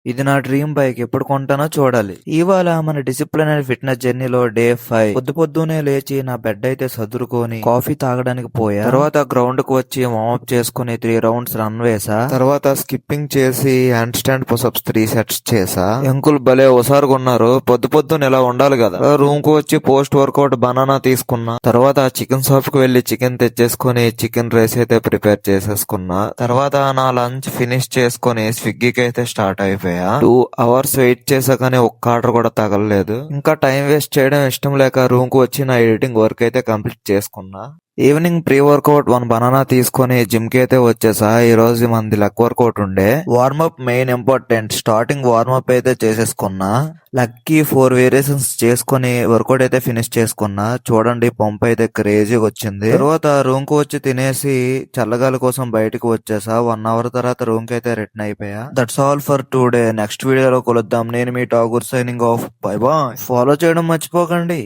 ఇది నా dream bike ఎప్పుడు కొంటానో చూడాలి. ఇవాళ మన డిసిప్లినరీ ఫిట్నెస్ జర్నీలో డే 5. పొద్దున్నే లేచి నా బెడ్ అయితే సదురుకొని కాఫీ తాగడానికి పోయా. తర్వాత గ్రౌండ్ కు వచ్చి వార్మప్ చేసుకుని 3 రౌండ్స్ రన్ వేసా. తర్వాత స్కిప్పింగ్ చేసి హ్యాండ్ స్టాండ్ పుషప్స్ 3 సెట్స్ చేసా. అంకుల్ భలే హుషారుగా ఉన్నారు. పొద్దున్న ఇలా ఉండాలి కదా. రూమ్ కు వచ్చి పోస్ట్ వర్కౌట్ బనానా తీసుకున్నా. తర్వాత చికెన్ షాప్ కు వెళ్లి చికెన్ తెచ్చేసుకుని చికెన్ రైస్ అయితే ప్రిపేర్ చేసేసుకున్నా. తర్వాత నా లంచ్ ఫినిష్ చేసుకుని స్విగ్గీకి అయితే స్టార్ట్ అయిపోయా. 2 అవర్స్ వెయిట్ చేసా కానీ ఒక్క ఆర్డర్ కూడా తగలలేదు. ఇంకా టైం వేస్ట్ చేయడం ఇష్టం లేక రూమ్ కు వచ్చి నా ఎడిటింగ్ వర్క్ అయితే కంప్లీట్ చేసుకున్నా. ఈవినింగ్ ప్రీ వర్కౌట్ 1 బనానా తీసుకొని జిమ్ కి అయితే వచ్చేసా. ఈ రోజు మనది లెగ్ వర్కౌట్ ఉండే. Warmup main important. Starting warmup అయితే చేసేసుకున్నా. లక్కి 4 వేరియేషన్స్ చేసుకుని వర్కౌట్ అయితే ఫినిష్ చేసుకున్నా. చూడండి పంప్ అయితే క్రేజీగా వచ్చింది. తర్వాత రూమ్ కు వచ్చి తినేసి చల్లగాలి కోసం బయటకు వచ్చేసా. 1 అవర్ తర్వాత రూమ్ కి అయితే రిటర్న్ అయిపోయా. That's all for today. Next వీడియోలో కలుద్దాం. నేను మీ Tagore signing off. Bye bye. Follow చేయడం మర్చిపోకండి.